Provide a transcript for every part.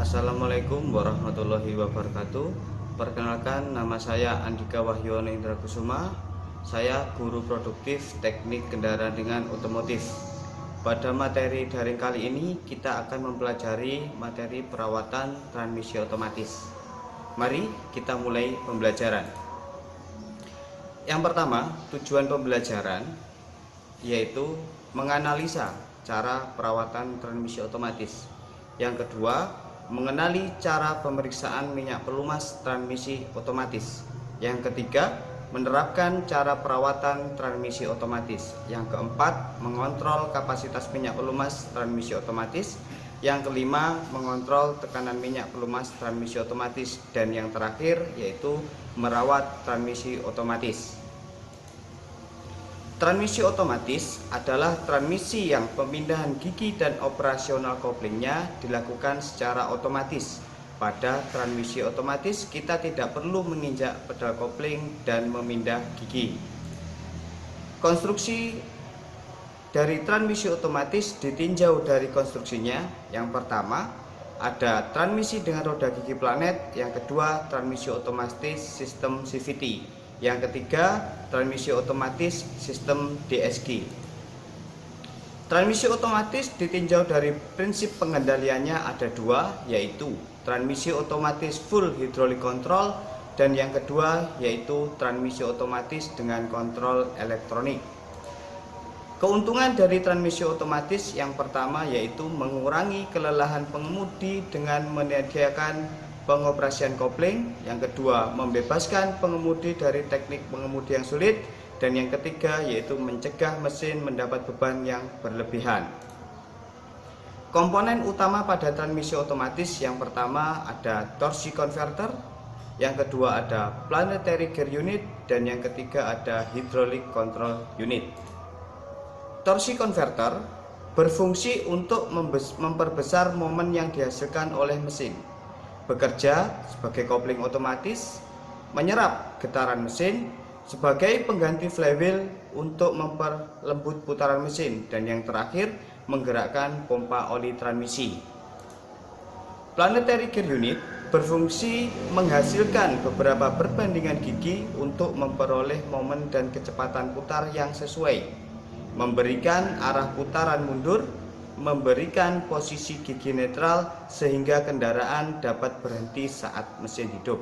Assalamualaikum warahmatullahi wabarakatuh. Perkenalkan, nama saya Andika Wahyono Indra Kusuma. Saya guru produktif teknik kendaraan ringan otomotif. Pada materi daring kali ini kita akan mempelajari materi perawatan transmisi otomatis. Mari kita mulai pembelajaran. Yang pertama, tujuan pembelajaran yaitu menganalisa cara perawatan transmisi otomatis. Yang kedua, mengenali cara pemeriksaan minyak pelumas transmisi otomatis. Yang ketiga, menerapkan cara perawatan transmisi otomatis. Yang keempat, mengontrol kapasitas minyak pelumas transmisi otomatis. Yang kelima, mengontrol tekanan minyak pelumas transmisi otomatis. Dan yang terakhir yaitu merawat transmisi otomatis. Transmisi otomatis adalah transmisi yang pemindahan gigi dan operasional koplingnya dilakukan secara otomatis. Pada transmisi otomatis kita tidak perlu menginjak pedal kopling dan memindah gigi. Konstruksi dari transmisi otomatis ditinjau dari konstruksinya. Yang pertama, ada transmisi dengan roda gigi planet. Yang kedua, transmisi otomatis sistem CVT. Yang ketiga, transmisi otomatis sistem DSG. Transmisi otomatis ditinjau dari prinsip pengendaliannya ada dua, yaitu transmisi otomatis full hydraulic control dan yang kedua yaitu transmisi otomatis dengan kontrol elektronik. Keuntungan dari transmisi otomatis yang pertama yaitu mengurangi kelelahan pengemudi dengan menyediakan pengoperasian kopling. Yang kedua, membebaskan pengemudi dari teknik pengemudi yang sulit. Dan yang ketiga yaitu mencegah mesin mendapat beban yang berlebihan. Komponen utama pada transmisi otomatis yang pertama ada torsi converter, yang kedua ada planetary gear unit, dan yang ketiga ada hydraulic control unit. Torsi converter berfungsi untuk memperbesar momen yang dihasilkan oleh mesin, bekerja sebagai kopling otomatis, menyerap getaran mesin sebagai pengganti flywheel untuk memperlembut putaran mesin, dan yang terakhir menggerakkan pompa oli transmisi. Planetary gear unit berfungsi menghasilkan beberapa perbandingan gigi untuk memperoleh momen dan kecepatan putar yang sesuai, memberikan arah putaran mundur, memberikan posisi gigi netral sehingga kendaraan dapat berhenti saat mesin hidup.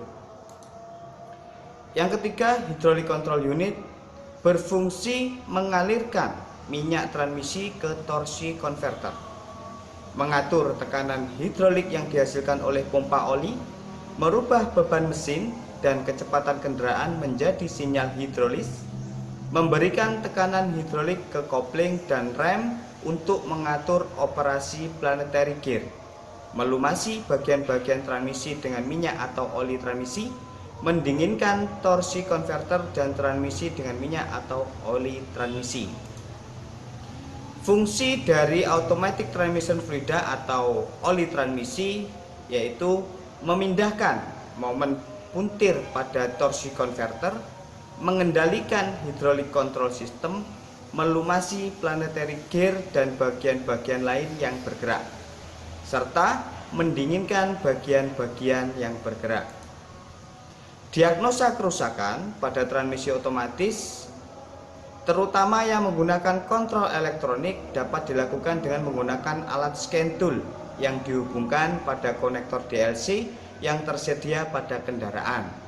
Yang ketiga, hydraulic control unit berfungsi mengalirkan minyak transmisi ke torsi converter, mengatur tekanan hidrolik yang dihasilkan oleh pompa oli, merubah beban mesin dan kecepatan kendaraan menjadi sinyal hidrolis, memberikan tekanan hidrolik ke kopling dan rem untuk mengatur operasi planetary gear, melumasi bagian-bagian transmisi dengan minyak atau oli transmisi, mendinginkan torsi converter dan transmisi dengan minyak atau oli transmisi. Fungsi dari automatic transmission fluida atau oli transmisi yaitu memindahkan momen puntir pada torsi converter, mengendalikan hydraulic control system, melumasi planetary gear dan bagian-bagian lain yang bergerak, serta mendinginkan bagian-bagian yang bergerak. Diagnosa kerusakan pada transmisi otomatis, terutama yang menggunakan kontrol elektronik, dapat dilakukan dengan menggunakan alat scan tool yang dihubungkan pada konektor DLC yang tersedia pada kendaraan.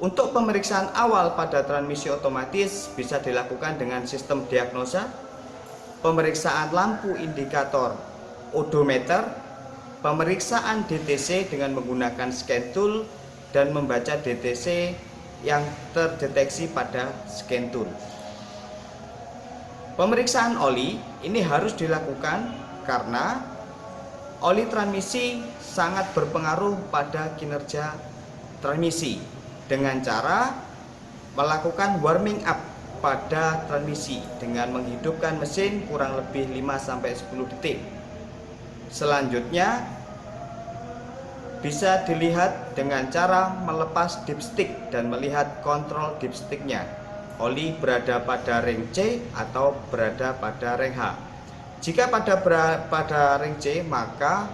Untuk pemeriksaan awal pada transmisi otomatis bisa dilakukan dengan sistem diagnosa, pemeriksaan lampu indikator odometer, pemeriksaan DTC dengan menggunakan scan tool, dan membaca DTC yang terdeteksi pada scan tool. Pemeriksaan oli ini harus dilakukan karena oli transmisi sangat berpengaruh pada kinerja transmisi dengan cara melakukan warming up pada transmisi dengan menghidupkan mesin kurang lebih 5-10 detik. Selanjutnya bisa dilihat dengan cara melepas dipstick dan melihat kontrol dipsticknya. Oli berada pada ring C atau berada pada ring H. Jika pada ring C, maka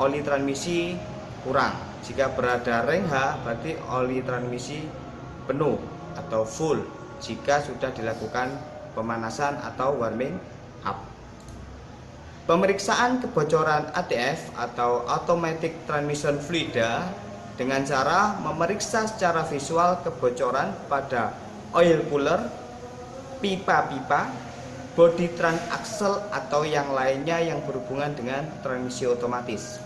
oli transmisi kurang. Jika berada rank H berarti oli transmisi penuh atau full jika sudah dilakukan pemanasan atau warming up. Pemeriksaan kebocoran ATF atau Automatic Transmission Fluida dengan cara memeriksa secara visual kebocoran pada oil cooler, pipa-pipa, body trans axle atau yang lainnya yang berhubungan dengan transmisi otomatis.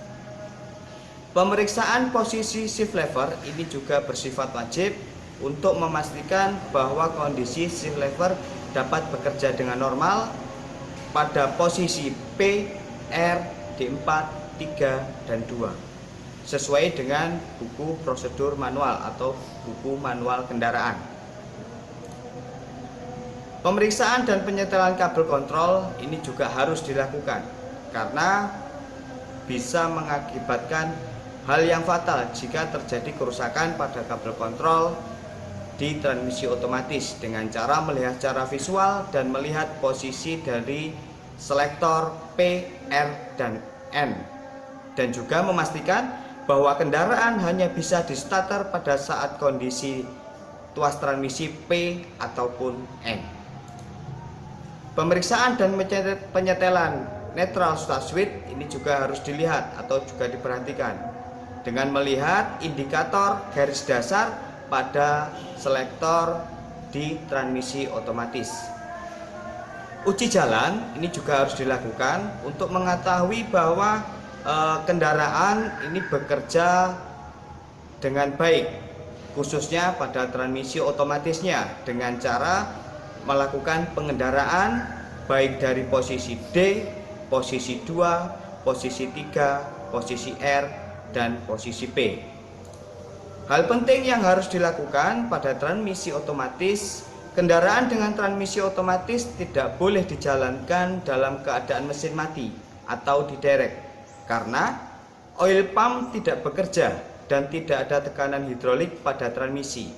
Pemeriksaan posisi shift lever ini juga bersifat wajib untuk memastikan bahwa kondisi shift lever dapat bekerja dengan normal pada posisi P, R, D4, 3, dan 2 sesuai dengan buku prosedur manual atau buku manual kendaraan. Pemeriksaan dan penyetelan kabel kontrol ini juga harus dilakukan karena bisa mengakibatkan hal yang fatal jika terjadi kerusakan pada kabel kontrol di transmisi otomatis dengan cara melihat secara visual dan melihat posisi dari selektor P, R, dan N, dan juga memastikan bahwa kendaraan hanya bisa di starter pada saat kondisi tuas transmisi P ataupun N. Pemeriksaan dan penyetelan neutral start switch ini juga harus dilihat atau juga diperhatikan dengan melihat indikator garis dasar pada selektor di transmisi otomatis. Uji jalan ini juga harus dilakukan untuk mengetahui bahwa kendaraan ini bekerja dengan baik, khususnya pada transmisi otomatisnya dengan cara melakukan pengendaraan baik dari posisi D, posisi 2, posisi 3, posisi R, dan posisi P. Hal penting yang harus dilakukan pada transmisi otomatis, kendaraan dengan transmisi otomatis tidak boleh dijalankan dalam keadaan mesin mati atau diderek karena oil pump tidak bekerja dan tidak ada tekanan hidrolik pada transmisi.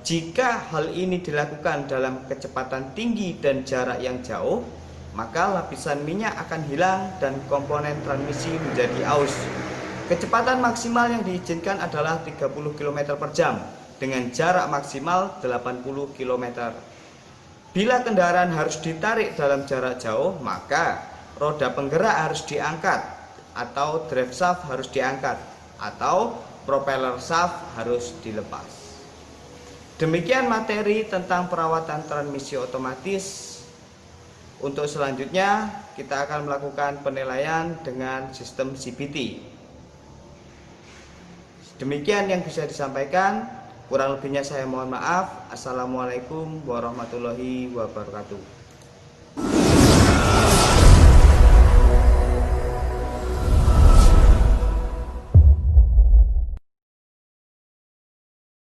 Jika hal ini dilakukan dalam kecepatan tinggi dan jarak yang jauh, maka lapisan minyak akan hilang dan komponen transmisi menjadi aus. Kecepatan maksimal yang diizinkan adalah 30 km per jam dengan jarak maksimal 80 km. Bila kendaraan harus ditarik dalam jarak jauh, maka roda penggerak harus diangkat atau drive shaft harus diangkat atau propeller shaft harus dilepas. Demikian materi tentang perawatan transmisi otomatis. Untuk selanjutnya kita akan melakukan penilaian dengan sistem CVT. Demikian yang bisa disampaikan, kurang lebihnya saya mohon maaf. Assalamualaikum warahmatullahi wabarakatuh.